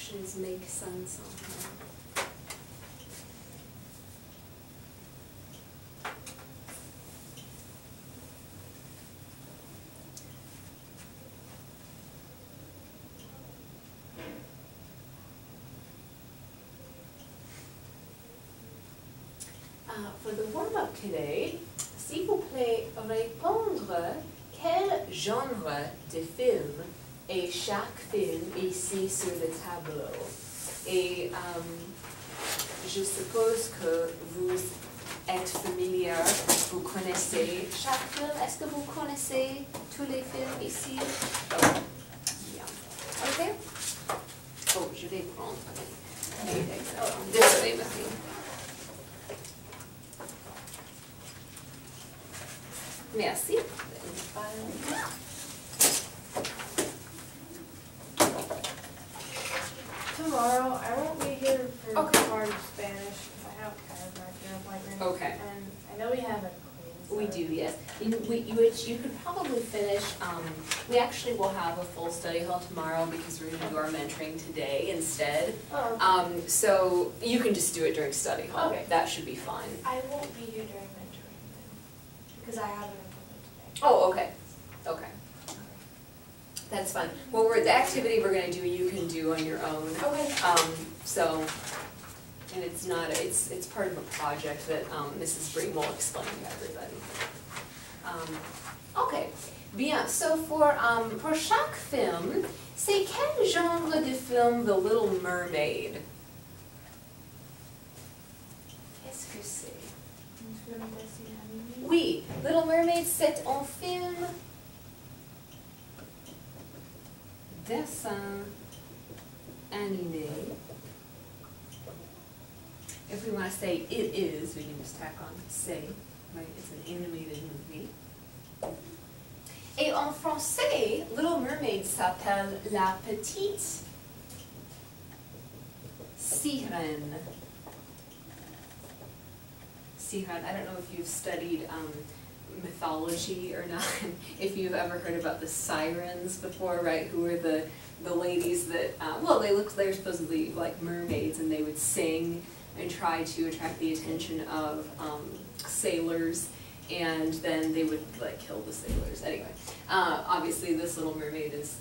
actions make sense on her. For the warm-up today, s'il vous plaît, répondre quel genre de film est chaque film ici sur le tableau. Et je suppose que vous êtes familier, vous connaissez chaque film. Est-ce que vous connaissez tous les films ici? Bien. Ok? Oh, je vais prendre les exemples. Désolée, Marie. Merci. Tomorrow, I won't be here for Okay. part of Spanish. I have a chiropractor appointment. Okay. And I know we have a clean. We do, yes. You could probably finish, we actually will have a full study hall tomorrow because we're gonna do our mentoring today instead. Oh, So you can just do it during study hall. Okay. That should be fine. I won't be here during mentoring then, because I have an appointment today. Oh, okay, okay. That's fine. Well, the activity we're gonna do, you can do on your own. Okay. So, and it's not, it's part of a project that Mrs. Breen will explain to everybody. Okay, bien. So pour chaque film, c'est quel genre de film The Little Mermaid? Qu'est-ce que c'est? Une film dessin animé. Oui, Little Mermaid, c'est un film dessin animé. If we want to say it is, we can just tack on say, right? It's an animated movie. Et en français, Little Mermaid s'appelle La Petite Sirène. Sirène, I don't know if you've studied mythology or not, if you've ever heard about the sirens before, right? Who are the ladies that, well, they're supposedly like mermaids, and they would sing and try to attract the attention of sailors, and then they would like kill the sailors. Anyway, obviously this Little Mermaid is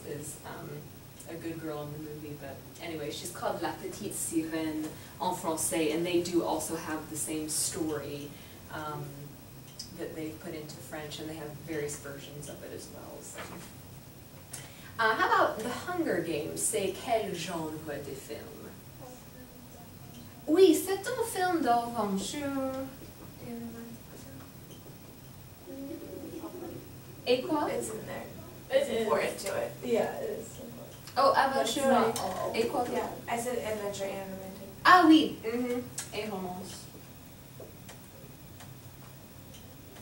a good girl in the movie, but anyway, she's called La Petite Sirène en français, and they do also have the same story that they've put into French, and they have various versions of it as well. So. How about The Hunger Games? C'est quel genre de film? Oui, c'est un film d'aventure. Et quoi? It's in there. It's important to it. Yeah, it is. Oh, But it's aventure. not all. Et quoi? Yeah, I said adventure and romantic. Ah oui. Et romance.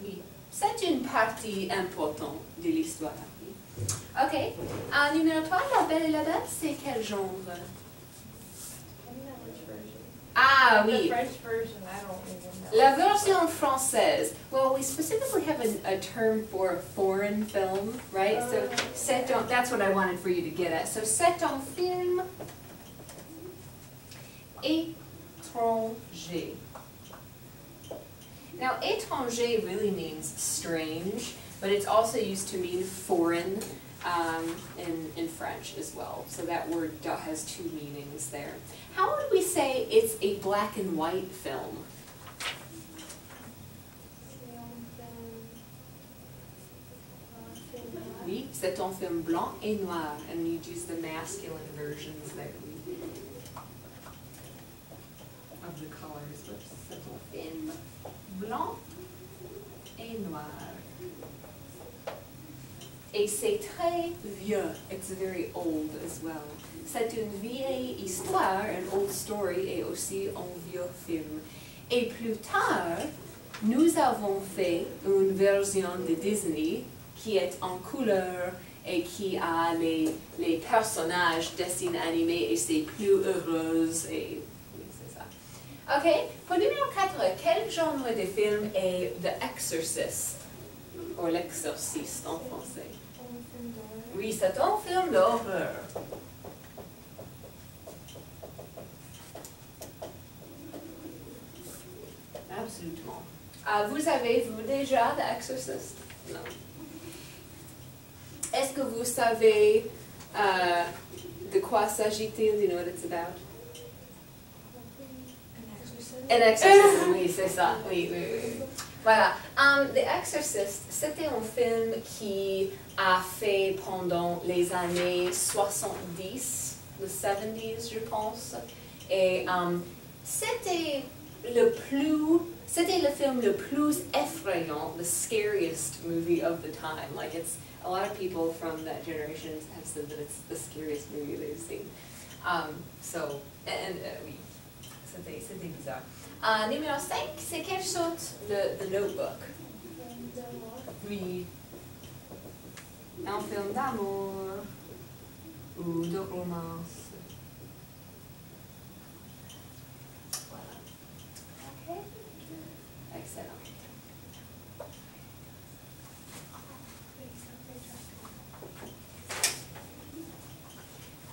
Oui. C'est une partie importante de l'histoire. Ok. Numéro 3, La Belle et la Bête, c'est quel genre? I don't know which version. Ah The oui. French version, I don't even know. La version française. Well, we specifically have a term for foreign film, right? So, c'est un, that's what I wanted for you to get at. So, c'est un film étranger. Now, étranger really means strange, but it's also used to mean foreign in French as well. So that word has two meanings there. How would we say it's a black and white film? Oui, c'est un film blanc et noir, and you'd use the masculine versions there of the colors. But c'est un film blanc et noir. Et c'est très vieux. It's very old as well. C'est une vieille histoire, an old story, et aussi un vieux film. Et plus tard, nous avons fait une version de Disney qui est en couleur et qui a les personnages dessins animés, et c'est plus heureuse, et oui, c'est ça. Ok, pour numéro 4, quel genre de film est The Exorcist, ou L'Exorciste en français? Oui, c'est un film d'horreur. absolument. Vous avez-vous déjà The Exorcist? Non. Est-ce que vous savez de quoi s'agit-il? Do you know what it's about? An exorcism. An Exorcism, oui, c'est ça. Oui, oui, oui. Voilà. The Exorcist, c'était un film qui a fait pendant les années 70, les 70s, je pense. Et c'était le film le plus effrayant, the scariest movie of the time. Like a lot of people from that generation have said that it's the scariest movie they've seen. Oui, c'était bizarre. Numéro 5, c'est quelle sorte de Notebook? Oui. Un film d'amour ou de romance. Voilà. Ok. Excellent.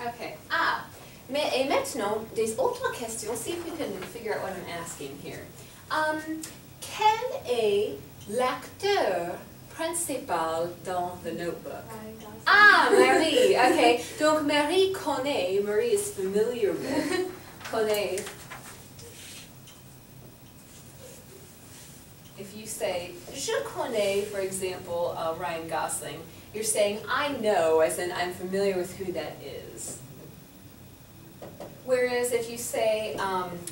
Okay. Et maintenant, des autres questions. See if we can figure out what I'm asking here. Quel est l'acteur principal dans The Notebook? Marie. Okay. Donc Marie connaît. Marie is familiar with. Connaît. If you say, je connais, for example, Ryan Gosling, you're saying, I know, as in I'm familiar with who that is. Whereas if you say,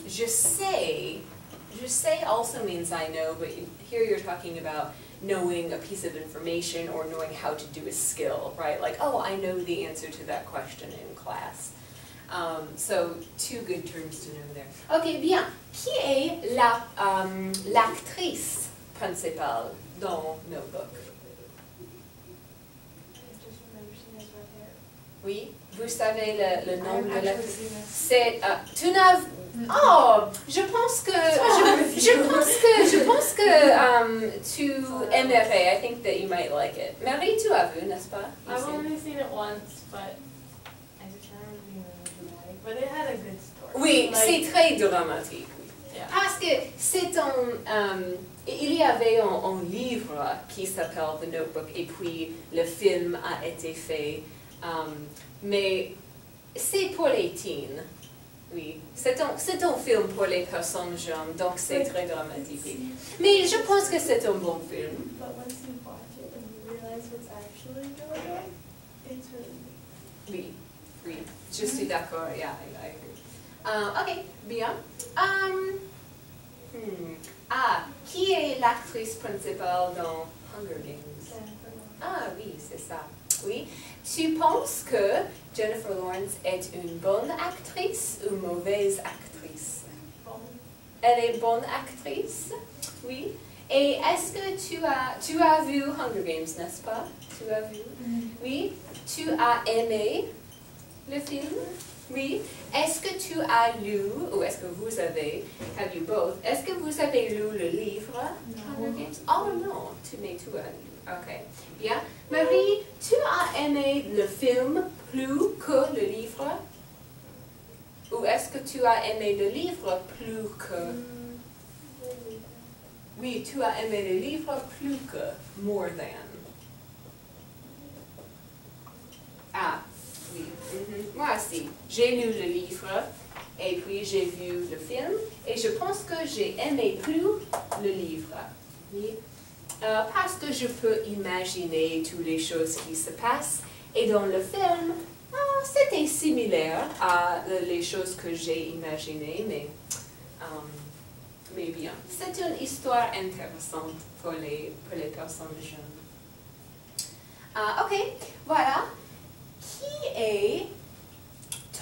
je sais also means I know, but here you're talking about knowing a piece of information or knowing how to do a skill, right? Like, oh, I know the answer to that question in class. So, two good terms to know there. Ok, bien. Qui est l'actrice principale dans Notebook? Oui, vous savez le nom de l'actrice? C'est tu n'as. Oh, je pense que tu aimerais. I think that you might like it. Marie, tu as vu, n'est-ce pas? I've only seen it once, but I just can't remember the dramatic. But it had a good story. Oui, c'est très dramatique. Yeah. Parce que c'est il y avait un livre qui s'appelle The Notebook et puis le film a été fait. Mais c'est pour les teens. Oui, c'est un film pour les personnes jeunes, donc c'est très dramatique. Mais je pense que c'est un bon film. But once you watch it and you realize what's actually going on, it's really good. Oui, oui, je suis d'accord, yeah, I agree. Ok, bien. Qui est l'actrice principale dans Hunger Games? Oui, c'est ça. Oui. Tu penses que Jennifer Lawrence est une bonne actrice ou mauvaise actrice? Elle est bonne actrice, oui. Et est-ce que tu as vu Hunger Games, n'est-ce pas? Tu as vu? Oui. Tu as aimé le film? Oui. Est-ce que tu as lu, ou est-ce que vous avez, have you both, est-ce que vous avez lu le livre Hunger Games? Oh non, mais tu as lu. Ok. Bien. Marie, tu as aimé le film plus que le livre? Ou est-ce que tu as aimé le livre plus que? Oui, tu as aimé le livre plus que, more than. Oui. Moi aussi. J'ai lu le livre et puis j'ai vu le film et je pense que j'ai aimé plus le livre. Oui. Parce que je peux imaginer toutes les choses qui se passent et dans le film, c'était similaire à les choses que j'ai imaginées, mais bien. C'est une histoire intéressante pour les personnes jeunes. Ok, voilà. Qui est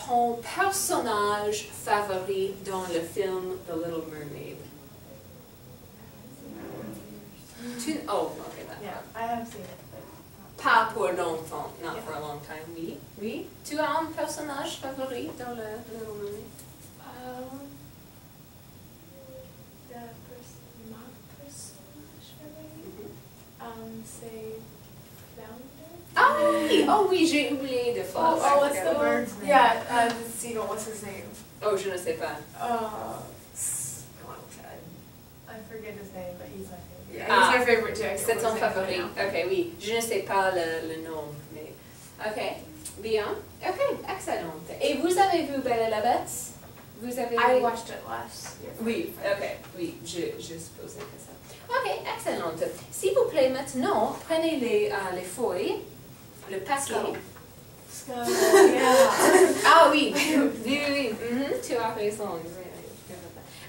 ton personnage favori dans le film The Little Mermaid? Oh, okay, that. Yeah, I have seen it. Pas pour longtemps, not for a long time, oui. Oui. Tu as un personnage favori dans le Little Mermaid? My personnage favorite? Say Flounder. Oh oui, j'ai oublié de faire. Oh, what's the bird's name? Yeah, the seagull, what's his name? Oh, je ne sais pas. I forget forget his name, but he's my favorite. Yeah, Ah. he's my favorite too. I C'est can't ton remember his favori. name now. Ok, oui. Je ne sais pas le nom, mais... Ok, bien. Ok, excellent. Et vous avez vu Belle et la Bête? Vous avez I vu? watched it last year. Oui, ok, oui, je supposais que ça. Ok, excellent. S'il vous plaît, maintenant, prenez les feuilles, le paquet. Scuttle. So, yeah. Ah oui, oui, oui. Tu as raison.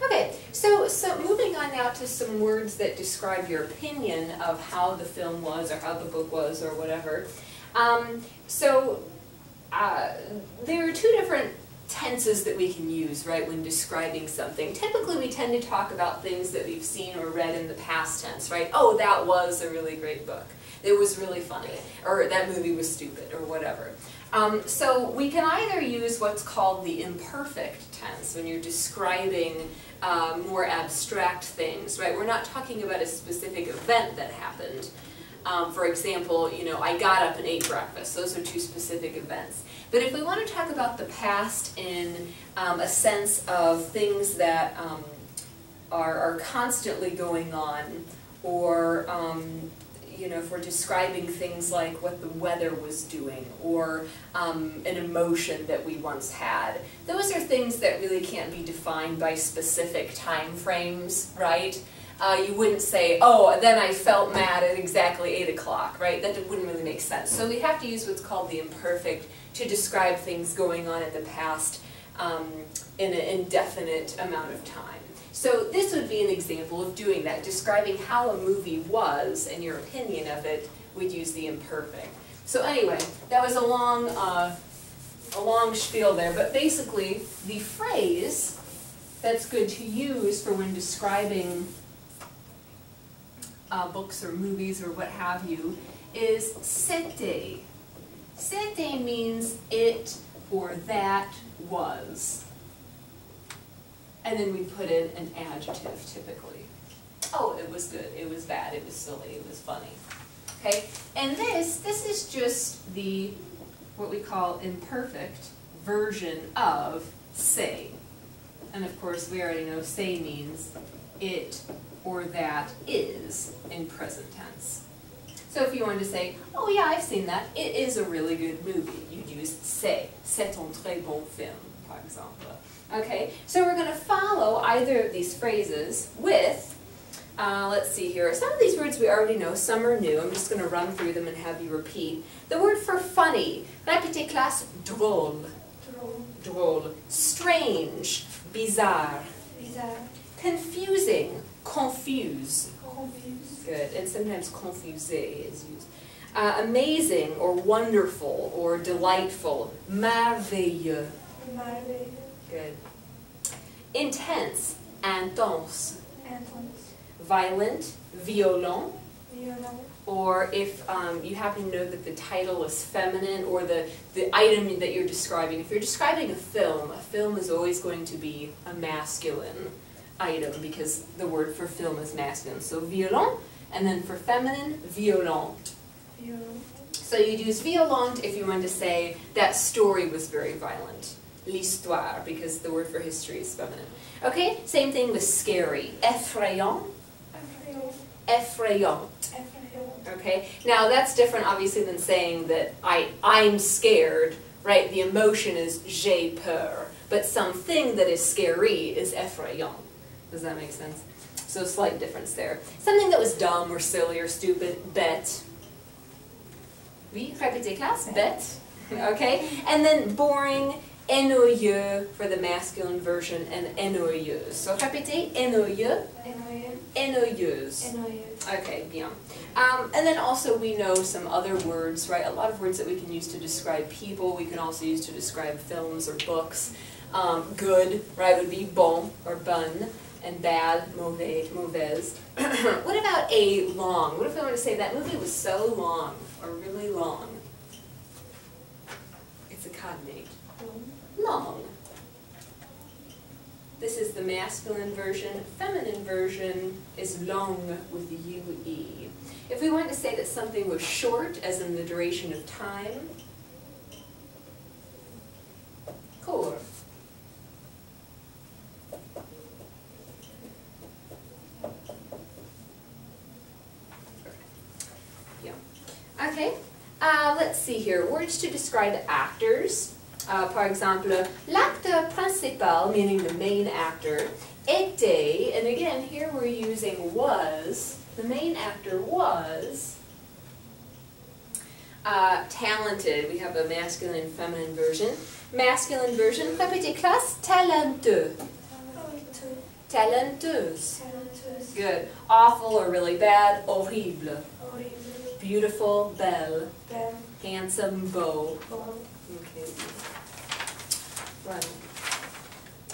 Okay, so moving on now to some words that describe your opinion of how the film was or how the book was or whatever. There are two different tenses that we can use, right, when describing something. Typically we tend to talk about things that we've seen or read in the past tense, right? Oh, that was a really great book. It was really funny. Or that movie was stupid, or whatever. So we can either use what's called the imperfect tense when you're describing more abstract things, right? We're not talking about a specific event that happened. For example, you know, I got up and ate breakfast. Those are two specific events. But if we want to talk about the past in a sense of things that are constantly going on, or you know, if we're describing things like what the weather was doing, or an emotion that we once had, those are things that really can't be defined by specific time frames, right? You wouldn't say, oh, then I felt mad at exactly 8 o'clock, right? That wouldn't really make sense. So we have to use what's called the imperfect to describe things going on in the past in an indefinite amount of time. So this would be an example of doing that, describing how a movie was and your opinion of it. We'd use the imperfect. So anyway, that was a long spiel there, but basically the phrase that's good to use for when describing books or movies or what have you is c'était. C'était means it or that was. And then we put in an adjective typically. Oh, it was good, it was bad, it was silly, it was funny. Okay? And this is just the, what we call imperfect version of say. And of course we already know say means it or that is in present tense. So if you wanted to say, oh yeah, I've seen that, it is a really good movie, you'd use c'est. C'est un très bon film, par exemple. Okay, so we're going to follow either of these phrases with, let's see here, some of these words we already know, some are new. I'm just going to run through them and have you repeat. The word for funny, répétez classe, drôle. Drôle. Drôle. Strange, bizarre. Bizarre. Confusing, confuse. Confused. Good, and sometimes confusé is used. Amazing or wonderful or delightful, merveilleux. Merveilleux. Good. Intense, intense. Intense. Violent, violent. Violent. Or if you happen to know that the title is feminine, or the item that you're describing. If you're describing a film is always going to be a masculine item because the word for film is masculine. So violent, and then for feminine, violente. Violent. So you'd use violente if you wanted to say that story was very violent. L'histoire, because the word for history is feminine. Okay, same thing with scary. Effrayant. Effrayant. Effrayant. Effrayant. Okay, now that's different obviously than saying that I'm scared, right? The emotion is j'ai peur, but something that is scary is effrayant. Does that make sense? So a slight difference there. Something that was dumb or silly or stupid, bête. Oui, répétez classe, bête. Okay, and then boring, ennuyeux for the masculine version, and ennuyeuse. So répétez, ennuyeux, Ennuyeux. ennuyeuse. Ennuyeux. Okay, bien. And then also we know some other words, right? A lot of words that we can use to describe people, we can also use to describe films or books. Good, right, would be bon or bonne, and bad, mauvais, mauvaise. What about a long? What if I were to say that movie was so long, or really long? It's a cognate. Long. This is the masculine version. Feminine version is long with the UE. If we wanted to say that something was short, as in the duration of time, court. Okay, let's see here. Words to describe actors. Par exemple, l'acteur principal, meaning the main actor, était, and again here we're using was. The main actor was talented. We have a masculine and feminine version. Masculine version, répétez classe, talenteux. Talenteuse. Good. Awful or really bad, horrible. Beautiful, belle. Handsome, beau. Okay. Right.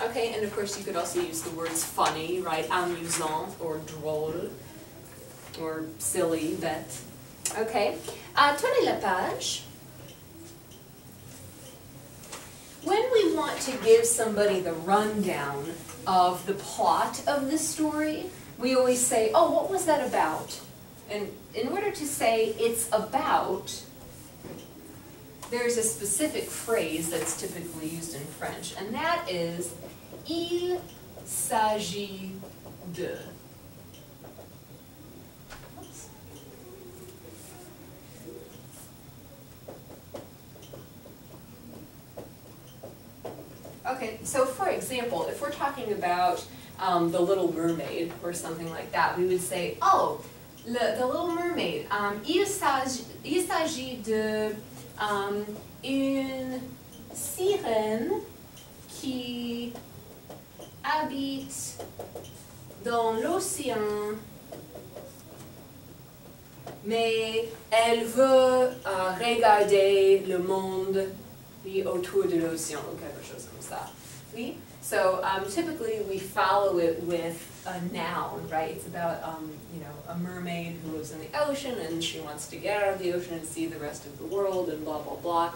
Okay, and of course you could also use the words funny, right? Amusant or drôle or silly, bête. Okay. Tournez la page. When we want to give somebody the rundown of the plot of the story, we always say, oh, what was that about? And in order to say it's about, there's a specific phrase that's typically used in French, and that is il s'agit de. Okay, so for example, if we're talking about The Little Mermaid or something like that, we would say, oh, The Little Mermaid, il s'agit de une sirène qui habite dans l'océan, mais elle veut regarder le monde autour de l'océan, ou quelque chose comme ça. Oui? So typically we follow it with a noun, right? It's about you know, a mermaid who lives in the ocean and she wants to get out of the ocean and see the rest of the world and blah blah blah.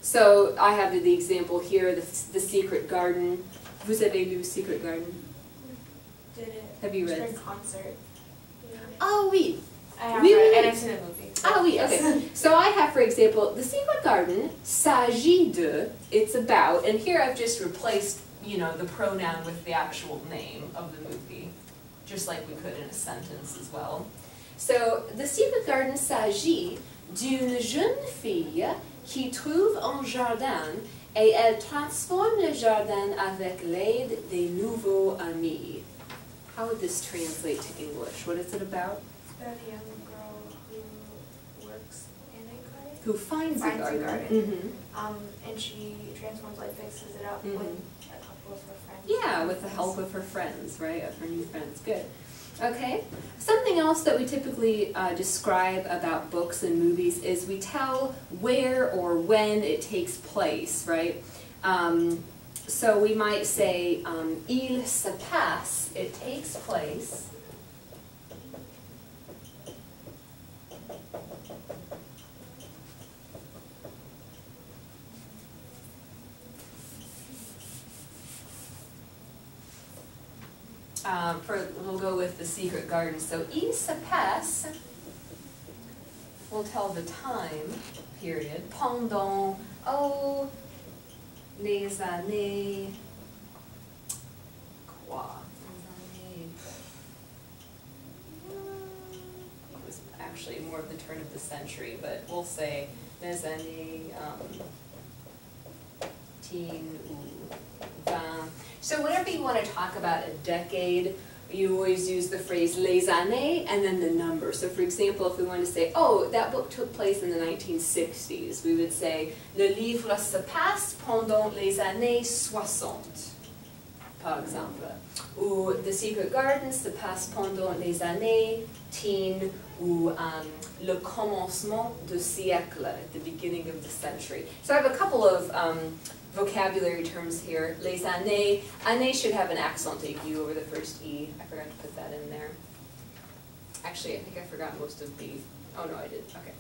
So I have the example here, the Secret Garden. Vous avez lu Secret Garden? Did it? Have you read? Spring concert. Oh oui. I have Oui, read, oui, and oui. I've seen the movie. Ah oui, okay. So I have, for example, The Secret Garden, s'agit de, it's about, and here I've just replaced, you know, the pronoun with the actual name of the movie, just like we could in a sentence as well. So, The Secret Garden s'agit d'une jeune fille qui trouve un jardin et elle transforme le jardin avec l'aide des nouveaux amis. How would this translate to English? What is it about? It's about a young girl who works in a garden. Who finds a Finds a garden. garden. Mhm. And she transforms, like fixes it up Mhm. with a couple of her friends. Yeah, with the help of her friends, right, of her new friends. Good. Okay. Something else that we typically describe about books and movies is we tell where or when it takes place, right? So we might say, il se passe, it takes place. We'll go with The Secret Garden. So, il se passe, we'll tell the time period, pendant, oh, les années, quoi? Les années, it was actually more of the turn of the century, but we'll say les années, teen ou 20. So whenever you want to talk about a decade, you always use the phrase les années and then the number. So for example, if we want to say, oh, that book took place in the 1960s, we would say, le livre se passe pendant les années 60, par exemple. Ou The Secret Garden se passe pendant les années teen, ou le commencement du siècle, at the beginning of the century. So I have a couple of vocabulary terms here. Les années. Années should have an accent aigu over the first E. I forgot to put that in there. Actually, I think I forgot most of the. Oh no, I did. Okay.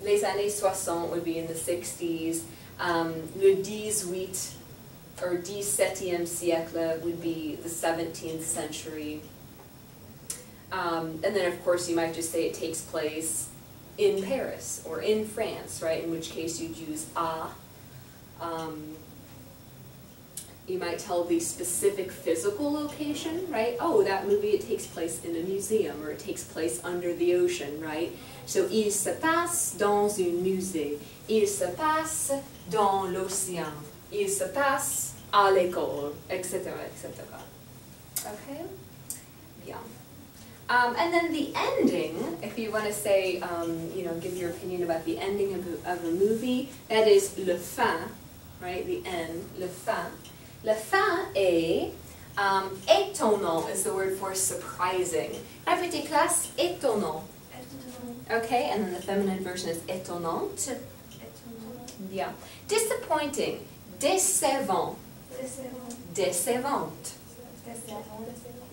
Les années 60 would be in the 60s. Le 18 or 17e siècle would be the 17th century. And then of course you might just say it takes place in Paris or in France, right? In which case you'd use a. You might tell the specific physical location, right? Oh, that movie, it takes place in a museum, or it takes place under the ocean, right? So, il se passe dans un musée. Il se passe dans l'océan. Il se passe à l'école, etc., etc. Okay? Bien. And then the ending, if you want to say, give your opinion about the ending of a movie, that is le fin, right? The end, le fin. Le fin est étonnant is the word for surprising. La petite classe, étonnant. Okay, and then the feminine version is étonnante. Yeah. Disappointing, décevant. Décevante.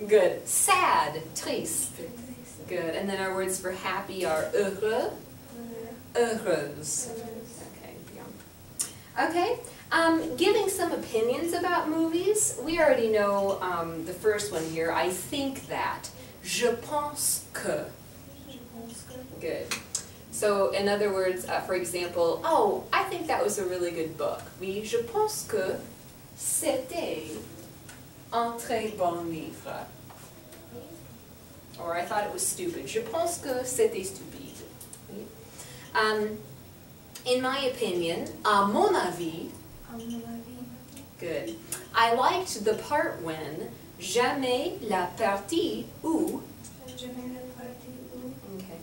Good. Sad, triste. Good. And then our words for happy are heureux, heureuse. Okay, yeah. Okay. Giving some opinions about movies. We already know the first one here. I think that. Je pense que. Good. So, in other words, for example, oh, I think that was a really good book. Oui, je pense que c'était un très bon livre. Or I thought it was stupid. Je pense que c'était stupide. In my opinion, à mon avis, good. I liked the part when jamais la partie où. Okay.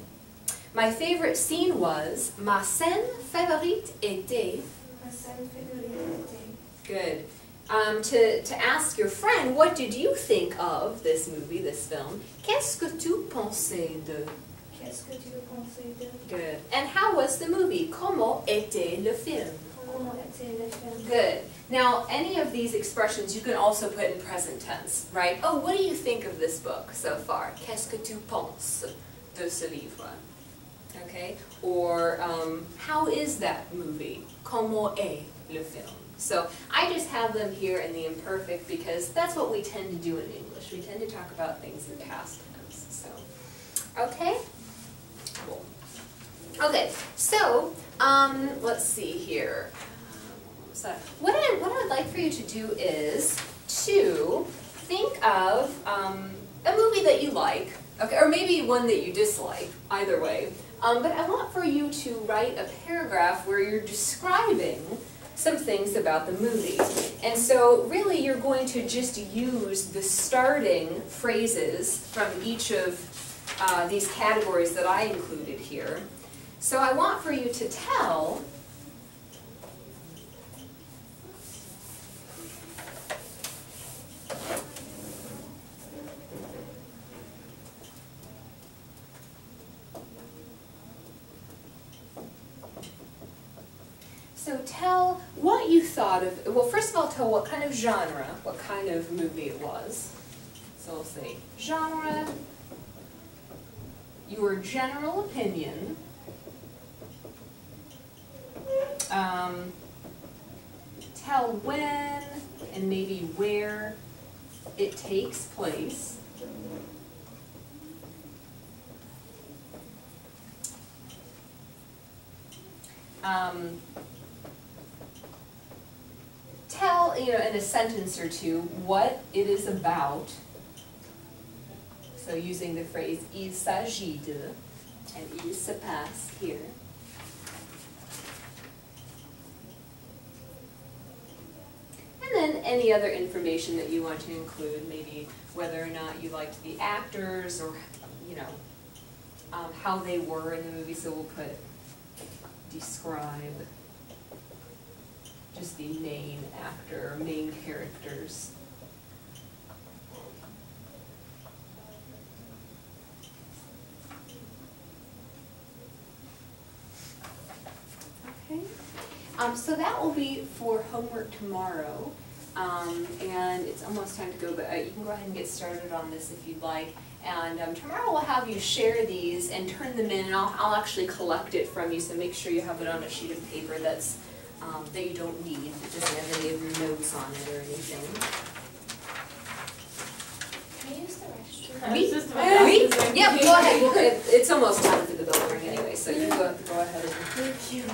My favorite scene was ma scène favorite était. Good. To ask your friend, what did you think of this movie, this film? Qu'est-ce que tu pensais de? Qu'est-ce que tu pensais de? Good. And how was the movie? Comment était le film? Comment était le film? Good. Now, any of these expressions you can also put in present tense, right? Oh, what do you think of this book so far? Qu'est-ce que tu penses de ce livre? Okay? Or, how is that movie? Comment est le film? So, I just have them here in the imperfect because that's what we tend to do in English. We tend to talk about things in past tense. So, okay? Cool. Okay, so, let's see here. What I'd like for you to do is to think of a movie that you like, okay, or maybe one that you dislike, either way. But I want for you to write a paragraph where you're describing some things about the movie. And so really you're going to just use the starting phrases from each of these categories that I included here. So I want for you to tell tell what you thought of, well, first of all, tell what kind of genre, what kind of movie it was. So we'll say genre, your general opinion, tell when and maybe where it takes place. Tell, in a sentence or two, what it is about. So using the phrase il s'agit de and il se passe here. And then any other information that you want to include, maybe whether or not you liked the actors or, how they were in the movie. So we'll put describe just the main actor, main characters. Okay. So that will be for homework tomorrow. And it's almost time to go, but you can go ahead and get started on this if you'd like. And tomorrow we'll have you share these and turn them in, and I'll actually collect it from you, so make sure you have it on a sheet of paper that's that you don't need. It doesn't have any of your notes on it or anything. Can I use the restroom? Yep, go ahead. It's almost time for the bell ring anyway, so you go ahead and... Thank you.